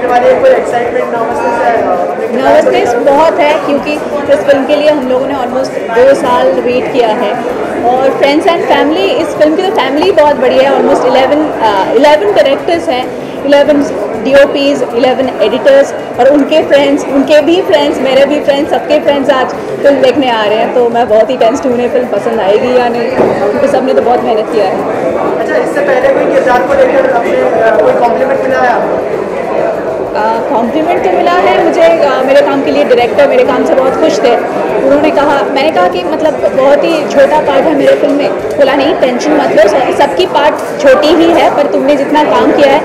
वाले कोई excitement nervousness बहुत है, क्योंकि इस फिल्म के लिए हम लोगों ने ऑलमोस्ट 2 साल वेट किया है। और फ्रेंड्स एंड फैमिली, इस फिल्म की तो फैमिली बहुत बड़ी है। ऑलमोस्ट 11 डायरेक्टर्स हैं, 11 DOPs, 11 एडिटर्स और उनके फ्रेंड्स, उनके भी फ्रेंड्स, मेरे भी फ्रेंड्स, सबके फ्रेंड्स आज फिल्म देखने आ रहे हैं। तो मैं बहुत ही टेंस्ड हूँ उन्हें फिल्म पसंद आएगी या नहीं, क्योंकि सबने तो बहुत मेहनत किया है। अच्छा, इससे पहले कोई किरदार को लेकर अपने कोई कॉम्प्लीमेंट मिला है आपको? कॉम्प्लीमेंट तो मिला है मुझे। मेरे काम के लिए डायरेक्टर मेरे काम से बहुत खुश थे। उन्होंने कहा, मैंने कहा कि मतलब बहुत ही छोटा पार्ट है मेरे फिल्म में। बोला नहीं, टेंशन मत लो, सबकी पार्ट छोटी ही है, पर तुमने जितना काम किया है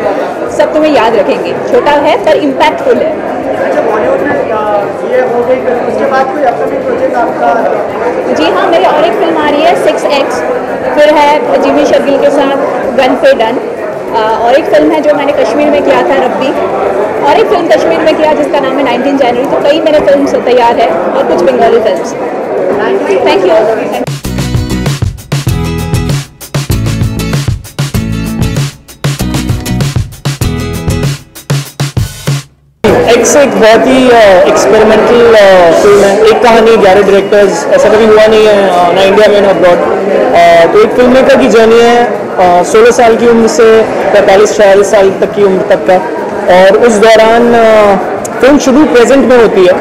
सब तुम्हें याद रखेंगे। छोटा है पर इम्पैक्टफुल है। अच्छा, बॉलीवुड में ये हो गई, उसके बाद कोई अपकमिंग प्रोजेक्ट आपका? जी हाँ, मेरी और एक फिल्म आ रही है 6X, फिर है जिमी शकील के साथ गन पे डन, और एक फिल्म है जो मैंने कश्मीर में किया था रब्बी, और एक फिल्म कश्मीर में किया जिसका नाम है 19 जनवरी। तो कई मेरे फिल्म तैयार है और कुछ Bengali films. Thank you. X एक बहुत ही एक्सपेरिमेंटल फिल्म है। एक कहानी, 11 डायरेक्टर्स, ऐसा कभी हुआ नहीं है ना इंडिया में ना अब्रॉड। तो एक फिल्म मेकर की जर्नी है 16 साल की उम्र से 45-46 साल तक की उम्र तक का। और उस दौरान फिल्म शुरू प्रेजेंट में होती है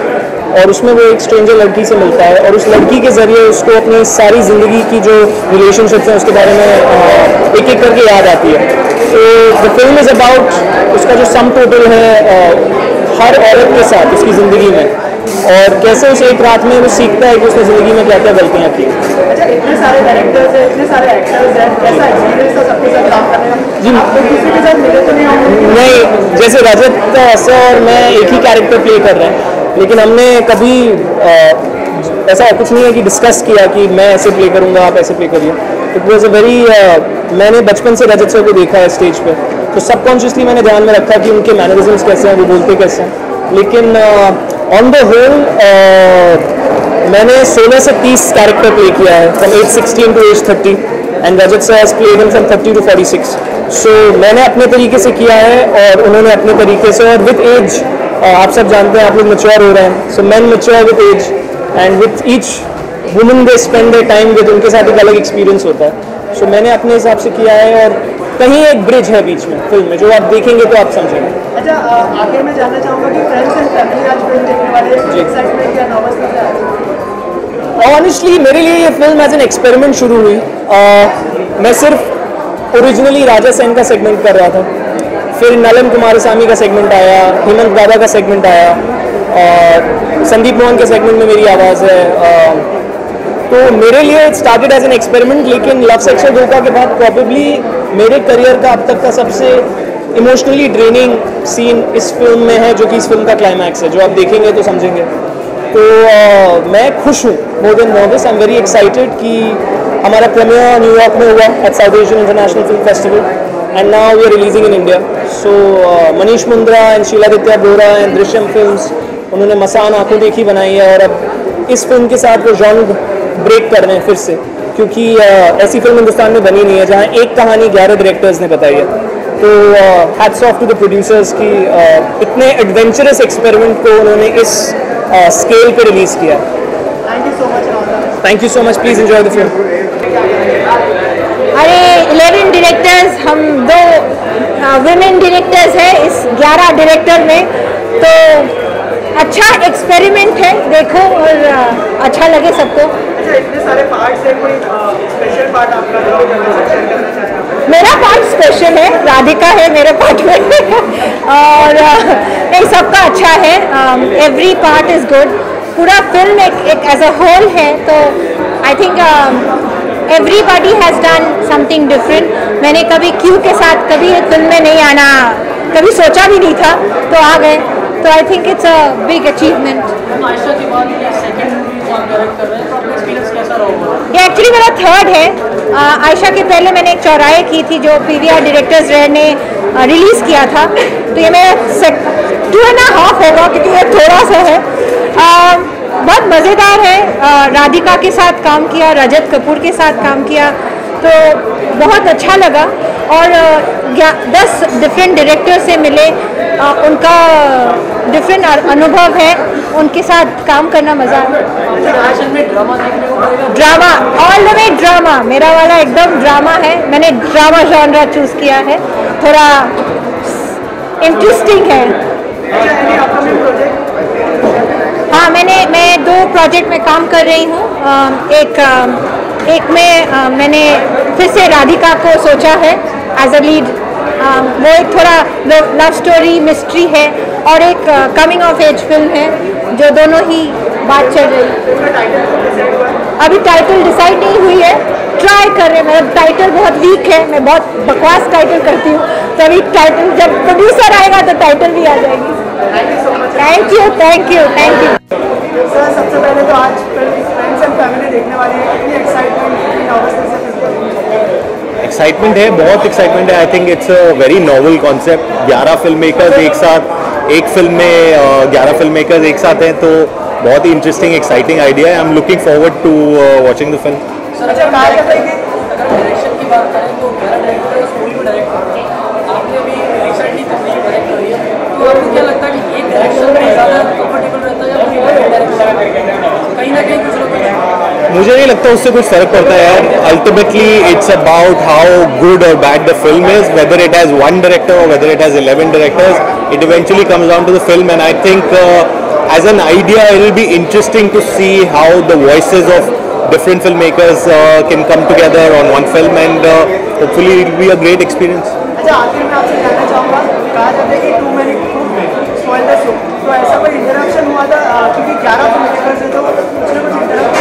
और उसमें वो एक स्ट्रेंजर लड़की से मिलता है और उस लड़की के ज़रिए उसको अपनी सारी ज़िंदगी की जो रिलेशनशिप्स हैं उसके बारे में एक एक करके याद आती है। तो द फिल्म इज़ अबाउट उसका जो सम टोटल है हर औरत के साथ उसकी ज़िंदगी में, और कैसे उस एक रात में वो सीखता है कि उसने ज़िंदगी में क्या क्या गलतियाँ की। अच्छा, इतने सारे डायरेक्टर्स हैं, इतने सारे एक्टर्स हैं, कैसा एक्सपीरियंस था सबके साथ काम करने का? जी, आप तो किसी के साथ मिले तो नहीं होंगे? नहीं, जैसे रजत सर और मैं एक ही कैरेक्टर प्ले कर रहे हैं, लेकिन हमने कभी ऐसा कुछ नहीं है कि डिस्कस किया कि मैं ऐसे प्ले करूँगा, आप ऐसे प्ले करिए। इट वॉज अ वेरी मैंने बचपन से रजत सर को देखा है स्टेज पे, तो सबकॉन्शियसली मैंने ध्यान में रखा कि उनके मैनरिज्म्स कैसे हैं, वो बोलते कैसे हैं। लेकिन ऑन द होल मैंने 16 से 30 कैरेक्टर प्ले किया है, from age 16 to age 30, and Rajat sir has played him from 30 to 46। So मैंने अपने तरीके से किया है और उन्होंने अपने तरीके से, और विद एज आप सब जानते हैं, आप लोग मैच्योर हो रहे हैं। So man mature with age, and with each woman they spend their time with, उनके साथ एक अलग एक्सपीरियंस होता है। सो मैंने अपने हिसाब से किया है, और कहीं एक ब्रिज है बीच में फिल्म में जो आप देखेंगे तो आप समझेंगे। अच्छा, आखिर में जानना चाहूँगा कि फ्रेंड्स एंड फैमिली आज फिल्म देखने वाले हैं, एक्साइटमेंट या नर्वसनेस है? ऑनेस्टली मेरे लिए ये फिल्म एज एन एक्सपेरिमेंट शुरू हुई। मैं सिर्फ ओरिजिनली राजा सेन का सेगमेंट कर रहा था, फिर नलन कुमारस्वामी का सेगमेंट आया, हेमंत दादा का सेगमेंट आया, और संदीप मोहन के सेगमेंट में मेरी आवाज़ है। तो मेरे लिए it started as an experiment, लेकिन लव सेक्शन धोखा के बाद प्रॉबेबली मेरे करियर का अब तक का सबसे इमोशनली ड्रेनिंग सीन इस फिल्म में है, जो कि इस फिल्म का क्लाइमैक्स है, जो आप देखेंगे तो समझेंगे। तो मैं खुश हूँ, more than nervous. I am very excited कि हमारा प्रीमियर न्यूयॉर्क में हुआ at South Asian international film festival, and now we are releasing in India. So Manish Mundra and Shiladitya Bora and Drishyam films, उन्होंने मसान आंखों देखी बनाई है, और अब इस फिल्म के साथ वो जॉनर ब्रेक कर रहे हैं फिर से, क्योंकि ऐसी फिल्म हिंदुस्तान में बनी नहीं है जहाँ एक कहानी 11 डायरेक्टर्स ने बताई है। तो hats off to the producers की इतने एडवेंचरस एक्सपेरिमेंट को उन्होंने इस स्केल पे रिलीज़ किया। Thank you so much. Thank you so much, please enjoy the film. अरे 11 डायरेक्टर्स, हम 2 विमेन डायरेक्टर्स हैं इस 11 डायरेक्टर में, तो अच्छा एक्सपेरिमेंट है, देखो और अच्छा लगे सबको। अच्छा, इतने सारे पार्ट्स हैं, कोई स्पेशल पार्ट आपका शेयर करना चाहते हैं? मेरा पार्ट स्पेशल है, राधिका है मेरे पार्ट में और नहीं, सबका अच्छा है। Every part is good. पूरा फिल्म एक एज अ होल है, तो I think everybody has done something different. मैंने कभी क्यू के साथ कभी एक फिल्म में नहीं आना, कभी सोचा भी नहीं था, तो आ गए। तो I think it's a big achievement. Ayesha के बाद ये सेकंड मूवी आप डायरेक्ट कर रहे हैं, तो एक्सपीरियंस कैसा रहा? ये एक्चुअली मेरा 3rd है। आयशा के पहले मैंने एक चौराहे की थी जो PVR डायरेक्टर्स ने रिलीज़ किया था, तो ये मेरा 2.5 होगा, क्योंकि ये थोड़ा सा है। बहुत मज़ेदार है। राधिका के साथ काम किया, रजत कपूर के साथ काम किया, तो बहुत अच्छा लगा। और 10 डिफरेंट डायरेक्टर से मिले, उनका डिफरेंट अनुभव है, उनके साथ काम करना मज़ा आया। Drama, all the way drama, मेरा वाला एकदम ड्रामा है। मैंने ड्रामा जॉनरा चूज़ किया है, थोड़ा इंटरेस्टिंग है। हाँ, मैं 2 प्रोजेक्ट में काम कर रही हूँ। एक में मैंने फिर से राधिका को सोचा है एज अ लीड। वो एक थोड़ा लव स्टोरी मिस्ट्री है, और एक कमिंग ऑफ एज फिल्म है, जो दोनों ही बात चल रही है। अभी टाइटल डिसाइड नहीं हुई है, ट्राई कर रहे हैं। मेरा टाइटल बहुत वीक है, मैं बहुत बकवास टाइटल करती हूँ, तो अभी टाइटल जब प्रोड्यूसर आएगा तो टाइटल भी आ जाएगी। Thank you, thank you, thank you. Sir, सबसे पहले तो आज फ्रेंड्स एंड फैमिली देखने वाले हैं, कितनी एक्साइटमेंट, कितनी नर्वसनेस है? एक्साइटमेंट है, बहुत एक्साइटमेंट है। I think it's a very novel concept. 11 film makers एक साथ, एक फिल्म में 11 फिल्म मेकर्स एक साथ हैं, तो बहुत ही इंटरेस्टिंग एक्साइटिंग आइडिया है। I am looking forward to watching the film. अच्छा, अगर डायरेक्शन की बात करें तो 11 डायरेक्टर्स बॉलीवुड डायरेक्टर, आपने अभी रिसेंटली तकनीक डायरेक्ट करी है, तो आपको क्या लगता है कि एक डायरेक्शन में ज़्यादा कंफर्टेबल रहता है या फिर डायरेक्शन कहीं ना कहीं कुछ लोग? मुझे नहीं लगता उससे कुछ फर्क पड़ता है यार। Ultimately it's about how good और bad the film is, whether it has 1 director और whether it has 11 directors, it eventually comes down to the film. And I think as an idea it will be interesting to see how the voices of different filmmakers can come together on one film, and hopefully it will be a great experience. अच्छा, आखिर में आपसे जानना चाहूँगा, कहा जाता है कि 2 minute spoil the show, तो ऐसा कोई इंटरेक्शन हुआ था? क्योंकि 11 फिल्ममेकर्स हैं, तो कुछ ना कुछ इंटरेक्शन।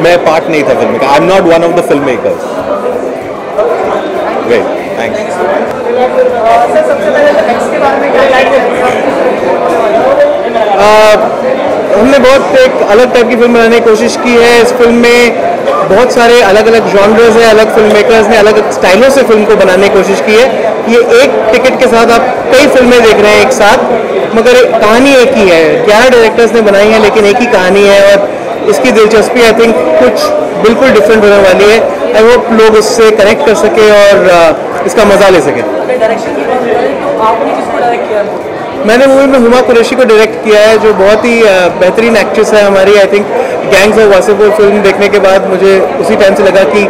मैं पार्ट नहीं था फिल्म का। I am not one of the film makers. Great, thanks. Sir, सबसे पहले तो एक्स के बारे में क्या गाइड करेंगे? हमने बहुत एक अलग टाइप की फिल्म बनाने की कोशिश की है। इस फिल्म में बहुत सारे अलग अलग जॉनर्स हैं, अलग फिल्म मेकर्स ने अलग अलग स्टाइलों से फिल्म को बनाने की कोशिश की है। ये एक टिकट के साथ आप कई फिल्में देख रहे हैं एक साथ, मगर कहानी एक ही है। 11 डायरेक्टर्स ने बनाई है, लेकिन एक ही कहानी है, और इसकी दिलचस्पी आई थिंक कुछ बिल्कुल डिफरेंट होने वाली है। आई होप लोग इससे कनेक्ट कर सके और इसका मज़ा ले सकें। डायरेक्शन की बात करें तो आपने किसको डायरेक्ट किया? मैंने मूवी में हुमा कुरैशी को डायरेक्ट किया है, जो बहुत ही बेहतरीन एक्ट्रेस है हमारी। I think gangs of Wasseypur film देखने के बाद मुझे उसी टाइम से लगा कि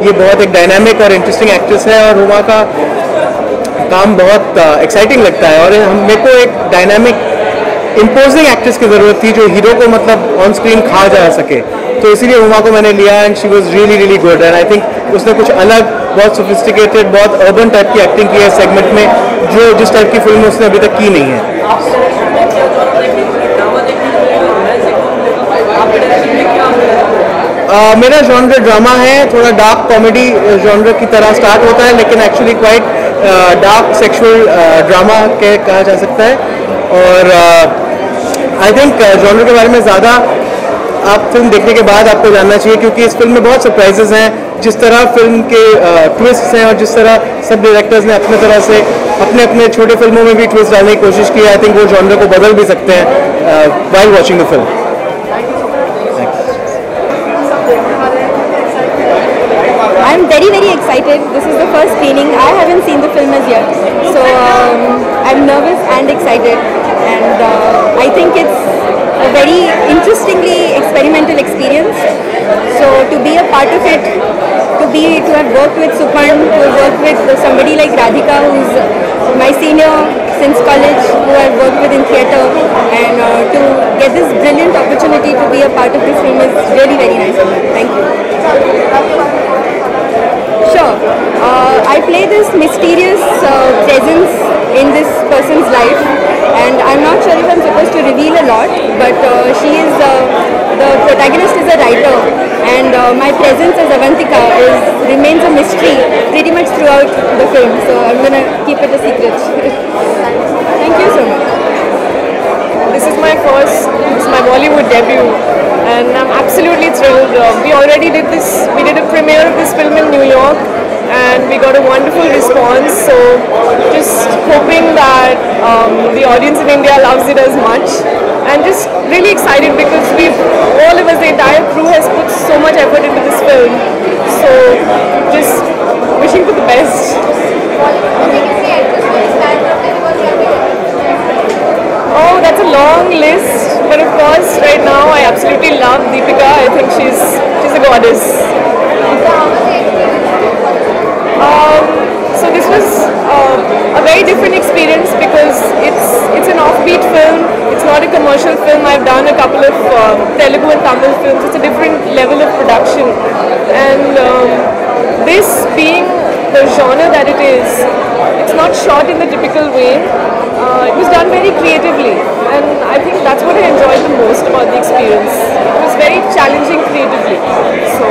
ये बहुत एक डायनामिक और इंटरेस्टिंग एक्ट्रेस है, और हुमा का काम बहुत एक्साइटिंग लगता है। और मेरे को एक डायनामिक इम्पोजिंग एक्ट्रेस की ज़रूरत थी, जो हीरो को मतलब ऑन स्क्रीन खा जा सके, तो इसीलिए हुमा को मैंने लिया। And she was really really good, and I think उसने कुछ अलग, बहुत सोफिस्टिकेटेड, बहुत अर्बन टाइप की एक्टिंग की है सेगमेंट में, जो जिस टाइप की फिल्म उसने अभी तक की नहीं है। मेरा जॉनर ड्रामा है, थोड़ा डार्क कॉमेडी जॉनर की तरह स्टार्ट होता है, लेकिन actually quite dark sexual drama कहा जा सकता है। और आई थिंक जॉनर के बारे में ज़्यादा आप फिल्म देखने के बाद आपको जानना चाहिए, क्योंकि इस फिल्म में बहुत सरप्राइजेस हैं। जिस तरह फिल्म के ट्विस्ट्स हैं, और जिस तरह सब डायरेक्टर्स ने अपने तरह से अपने अपने छोटे फिल्मों में भी ट्विस्ट डालने की कोशिश की है, आई थिंक वो जॉनर को बदल भी सकते हैं while watching the film. I'm very excited. This is the first screening. I haven't seen the film as yet, so I'm nervous and excited, and I think it's a very interestingly experimental experience. So to be a part of it, to have worked with Suparn, to have worked with somebody like Radhika, who's my senior since college, who I've worked with in theatre, and to get this brilliant opportunity to be a part of this film is really very nice. Thank you. Sure. I play this mysterious presence in this person's life, and I'm not sure if I'm supposed to reveal a lot, but she is the protagonist is a writer, and my presence as Avantika remains a mystery pretty much throughout the film, so I'm gonna keep it a secret. Thank you so much. This is my Bollywood debut, and I'm absolutely thrilled. We did a premiere of this film in New York, and we got a wonderful response, so just hoping that the audience in India loves it as much, and just really excited because all of us, the entire crew has put so much effort into this film. So just wishing for the best. Oh, that's a long list, but of course right now I absolutely love Deepika. I think she's a goddess. So this was a very different experience because it's an offbeat film. It's not a commercial film. I've done a couple of Telugu and Tamil films. It's a different level of production, and this being the genre that it is, it's not shot in the typical way. It was done very creatively, and I think that's what I enjoyed the most about the experience. It was very challenging creatively. So.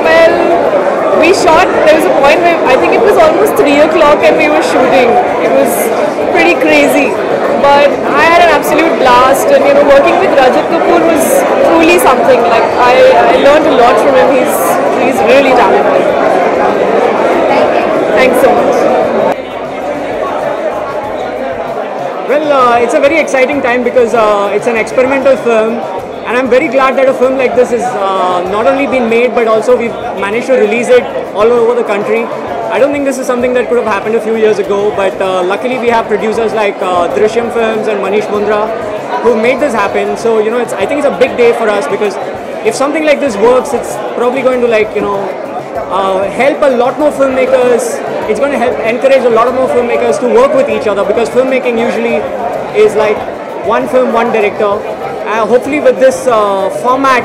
Well, we shot, there was a point where I think it was almost 3 o'clock and we were shooting. It was pretty crazy, but I had an absolute blast, and working with Rajat Kapoor was truly something. Like I learned a lot from him. He's really talented. Thanks so much. Well, it's a very exciting time because it's an experimental film, and I'm very glad that a film like this is not only been made, but also we've managed to release it all over the country. I don't think this is something that could have happened a few years ago, but luckily we have producers like Drishyam Films and Manish Mundra who made this happen. So I think it's a big day for us because if something like this works, it's probably going to help a lot more filmmakers. It's going to help encourage a lot of more filmmakers to work with each other, because filmmaking usually is like one film, one director. Hopefully with this format,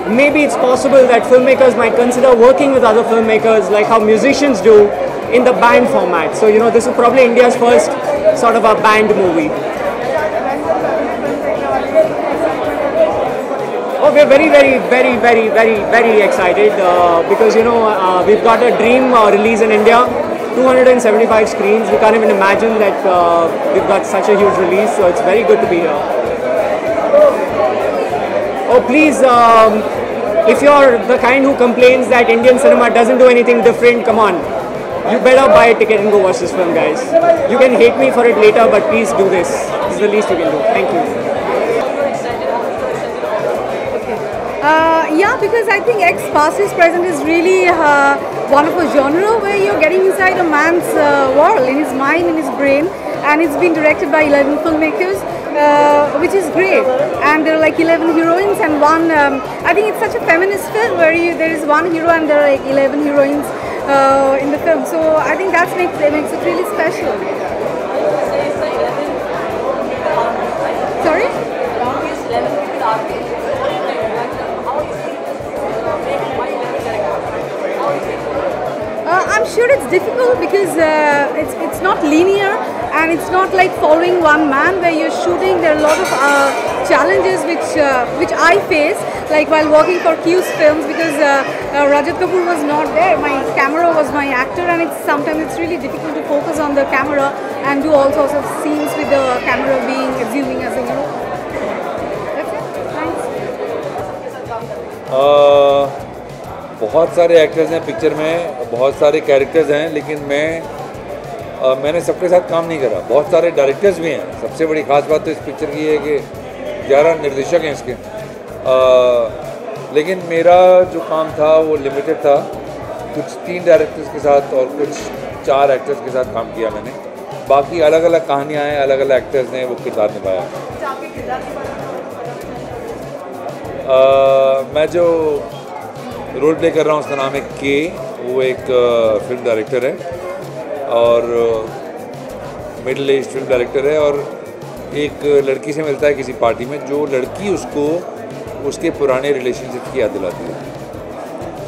maybe it's possible that filmmakers might consider working with other filmmakers like how musicians do in the band format. So this is probably India's first sort of a band movie. Oh, we're very, very, very, very, very, very excited because we've got a dream release in India, 275 screens. We can't even imagine that we've got such a huge release, so it's very good to be here. Oh, please, if you're the kind who complains that Indian cinema doesn't do anything different, come on. You better buy a ticket and go watch this film, guys. You can hate me for it later, but please do this. This is the least you can do. Thank you. Yeah, because I think X Past is Present is really one of a genre where you're getting inside a man's world, in his mind, in his brain, and it's been directed by 11 filmmakers, which is great. And there are like 11 heroines and one, I think it's such a feminist film where there is one hero and there are like 11 heroines in the film. So I think that makes it really special. Sorry? I'm sure it's difficult because it's not linear and it's not like following one man where you're shooting. There are a lot of challenges which I face, like while working for Q's films, because Rajat Kapoor was not there. My camera was my actor, and sometimes it's really difficult to focus on the camera and do all sorts of scenes with the camera being assuming as a hero. That's it. Thanks. बहुत सारे actors हैं picture में, बहुत सारे characters हैं, लेकिन मैंने सबके साथ काम नहीं करा। बहुत सारे डायरेक्टर्स भी हैं। सबसे बड़ी ख़ास बात तो इस पिक्चर की है कि 11 निर्देशक हैं इसके, लेकिन मेरा जो काम था वो लिमिटेड था। कुछ 3 डायरेक्टर्स के साथ और कुछ 4 एक्टर्स के साथ काम किया मैंने। बाकी अलग अलग कहानियाँ हैं, अलग अलग एक्टर्स ने वो किरदार निभाया। मैं जो रोल प्ले कर रहा हूँ उसका नाम है के। वो एक फिल्म डायरेक्टर है और मिडिल एज फिल्म डायरेक्टर है, और एक लड़की से मिलता है किसी पार्टी में, जो लड़की उसको उसके पुराने रिलेशनशिप की याद दिलाती है।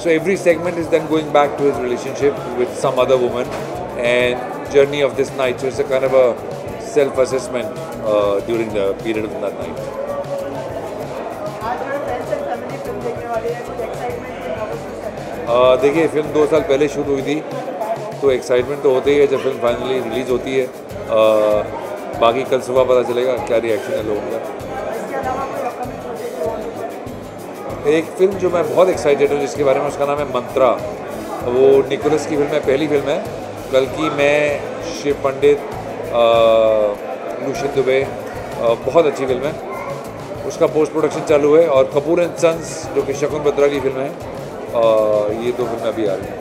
So every segment is then going back to his relationship with some other woman and journey of this night. So it's a kind of a self assessment during the period of that night. देखिए, film 2 साल पहले shoot हुई थी, तो excitement तो होती है जब फिल्म फाइनली रिलीज़ होती है। बाकी कल सुबह पता चलेगा क्या रिएक्शन है लोगों का। एक फिल्म जो मैं बहुत एक्साइटेड हूँ जिसके बारे में, उसका नाम है मंत्रा। वो निकोलस की फिल्म है, पहली फिल्म है। कल की मैं शिव पंडित, लूशियन दुबे, बहुत अच्छी फिल्म है। उसका पोस्ट प्रोडक्शन चालू है। और कपूर एंड सन्स जो कि शकुन बत्रा की फिल्म है, ये 2 फिल्में अभी आ रही हैं।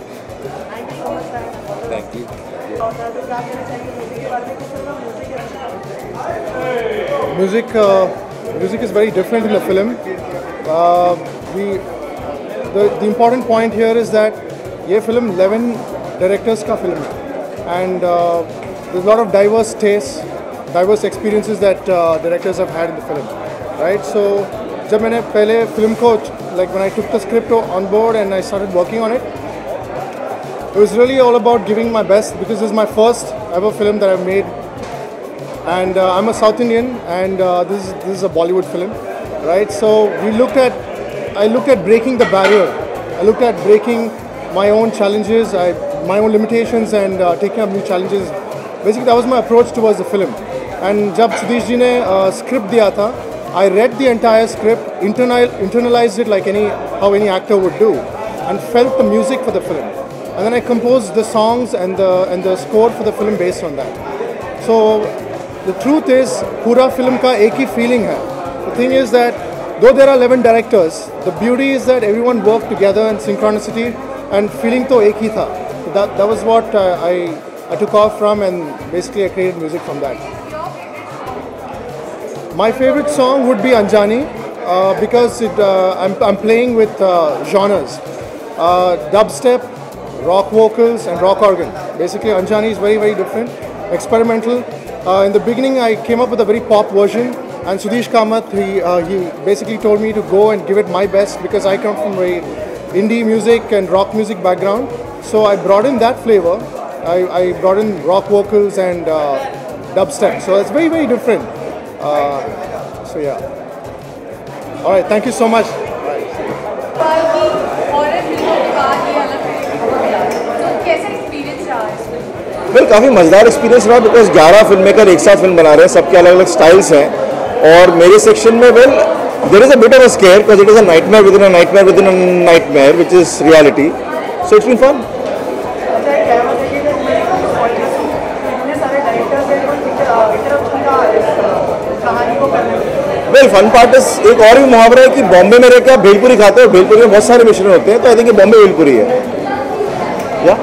Thank you. Music is very different in the film. The important point here is that ये film 11 directors का film है, and there's a lot of diverse tastes, diverse experiences that directors have had in the film, right? So जब मैंने पहले film को like when I took the script on board and I started working on it was really all about giving my best, because this is my first ever film that I've made. And I'm a South Indian, and this is a Bollywood film, right? So I looked at breaking the barrier. I looked at breaking my own challenges, my own limitations, and taking up new challenges. Basically, that was my approach towards the film. And जब सुधीश जी ने script दिया था, I read the entire script, internalized it like how any actor would do, and felt the music for the film. And then I composed the songs and the score for the film based on that. So the truth is, पूरा film का एक ही feeling है. The thing is that though there are 11 directors, the beauty is that everyone worked together in synchronicity, and feeling तो एक ही था. So that was what I took off from, and basically I created music from that. My favorite song would be Anjani, because I'm playing with genres, dubstep, rock vocals, and rock organ. Basically, Anjani is very, very different, experimental. In the beginning, I came up with a very pop version, and Sudhish Kamath, he basically told me to go and give it my best, because I come from very indie music and rock music background. So I brought in that flavor. I brought in rock vocals and dubstep. So it's very, very different. So yeah. All right, thank you so much. Well काफ़ी मज़ेदार experience रहा, because 11 film maker एक साथ film बना रहे हैं, सबके अलग अलग स्टाइल्स हैं। और मेरे सेक्शन में well there is a bit of a scare, because it is a nightmare with in a nightmare with in a nightmare, which is reality. So it's been fun. Well fun part is, एक और भी मुहावरा है कि बॉम्बे में रह के आप भेलपुरी खाते हो, भेलपुरी में बहुत सारे मिश्रण होते हैं, तो आई थिंक ये बॉम्बे भेलपुरी है। या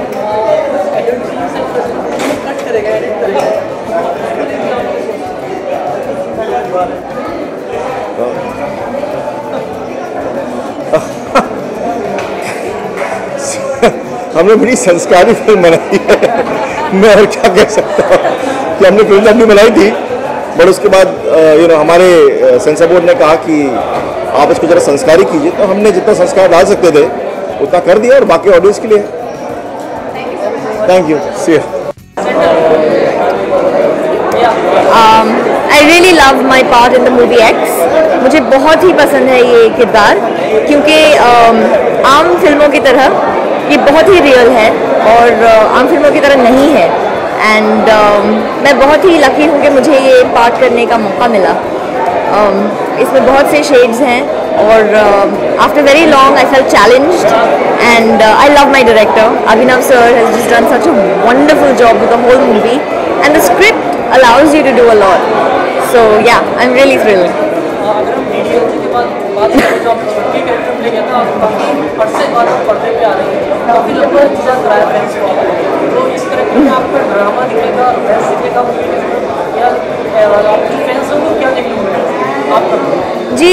हमने बड़ी संस्कारी फिल्म बनाई है, मैं और क्या कह सकता हूँ कि हमने फिल्म अपनी बनाई थी, बट उसके बाद हमारे सेंसर बोर्ड ने कहा कि आप इसको ज़रा संस्कारी कीजिए, तो हमने जितना संस्कार डाल सकते थे उतना कर दिया, और बाकी ऑडियंस के लिए thank you. See you. I really love my part in the movie X. मुझे बहुत ही पसंद है ये किरदार, क्योंकि आम फिल्मों की तरह ये बहुत ही रियल है और आम फिल्मों की तरह नहीं है। एंड मैं बहुत ही लकी हूँ कि मुझे ये पार्ट करने का मौका मिला। इसमें बहुत से शेड्स हैं, और after very long I felt challenged, and I love my director Abhinav sir has just done such a wonderful job with the whole movie, and the script allows you to do a lot. So yeah, I'm really thrilled. अगर हम media के बाद बात करें जो आपने छुट्टी character play किया था, काफ़ी परसे बाद आप पर्दे पे आ रही है, काफ़ी लंबा इंतजार कराया फ्रेंड्स को, तो इस कैरेक्टर में आपका ड्रामा दिखेगा, फ्रेंड्स दिखेगा, या आपकी फैंस को क्या देखने को मिलेगा आपका? जी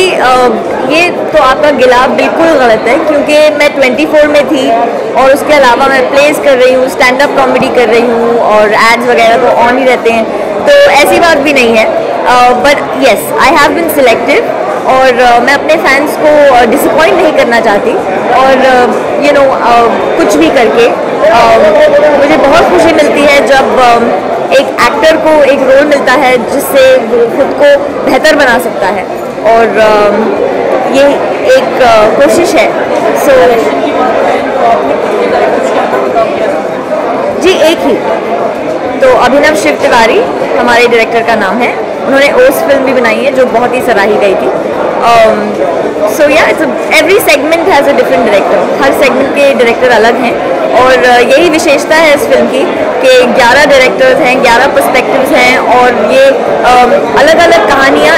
ये तो आपका गिला बिल्कुल गलत है, क्योंकि मैं 24 में थी और उसके अलावा मैं प्लेस कर रही हूँ, स्टैंड अप कॉमेडी कर रही हूँ, और एड्स वगैरह तो ऑन ही रहते हैं, तो ऐसी बात भी नहीं है। But yes, I have been selective, और मैं अपने फैंस को डिसअपॉइंट नहीं करना चाहती, और कुछ भी करके मुझे बहुत खुशी मिलती है जब एक एक्टर को एक रोल मिलता है जिससे वो खुद को बेहतर बना सकता है, और ये एक कोशिश है। सो जी एक ही तो अभिनव शिव तिवारी हमारे डायरेक्टर का नाम है, उन्होंने ओस फिल्म भी बनाई है जो बहुत ही सराही गई थी। सो या it's every segment has a different director, her segment के डायरेक्टर अलग हैं, और यही विशेषता है इस फिल्म की कि 11 डायरेक्टर्स हैं, 11 पर्सपेक्टिव्स हैं और ये अलग अलग कहानियाँ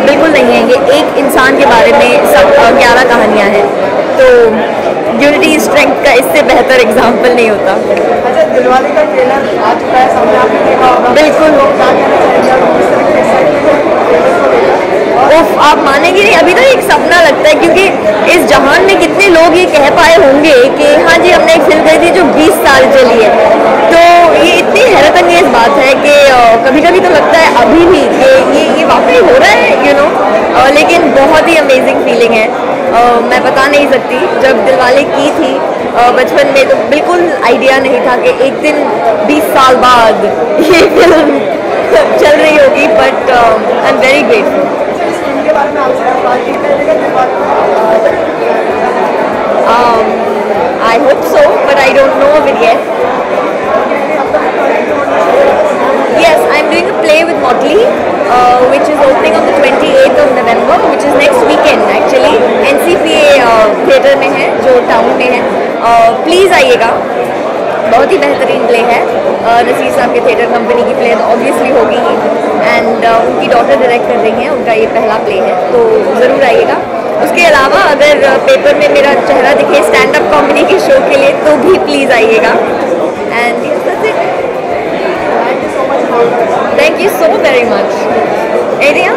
बिल्कुल नहीं हैं, ये एक इंसान के बारे में सब 11 कहानियाँ हैं। तो यूनिटी स्ट्रेंथ का इससे बेहतर एग्जाम्पल नहीं होता। अच्छा, दिलवाले का ट्रेलर आ चुका है, सामने आपने देखा होगा। बिल्कुल। आप मानेंगे नहीं, अभी तक एक सपना लगता है क्योंकि इस जहान में कितने लोग ये कह पाए होंगे कि हाँ जी हमने एक फिल्म करी थी जो 20 साल चली है। तो ये इतनी हैरत अंगेज बात है कि कभी कभी तो लगता है अभी भी कि ये वाकई हो रहा है, यू नो। लेकिन बहुत ही अमेजिंग फीलिंग है। मैं बता नहीं सकती, जब दिलवाले की थी बचपन में तो बिल्कुल आइडिया नहीं था कि एक दिन 20 साल बाद ये फिल्म चल रही होगी, but I am very grateful. I hope so, but I don't know of it yet. Yes, I'm doing a play with Motley, which is opening on the 28th of November, which is next weekend actually. NCPA theatre में है, जो town में है। Please आइएगा, बहुत ही बेहतरीन play है। नसीर साहब के थिएटर कंपनी की प्ले तो ऑब्वियसली होगी ही, एंड उनकी डॉटर डायरेक्ट कर रही हैं, उनका ये पहला प्ले है, तो ज़रूर आइएगा। उसके अलावा अगर पेपर में मेरा चेहरा दिखे स्टैंड अप कॉमेडी के शो के लिए तो भी प्लीज़ आइएगा। And thank you so very much. Area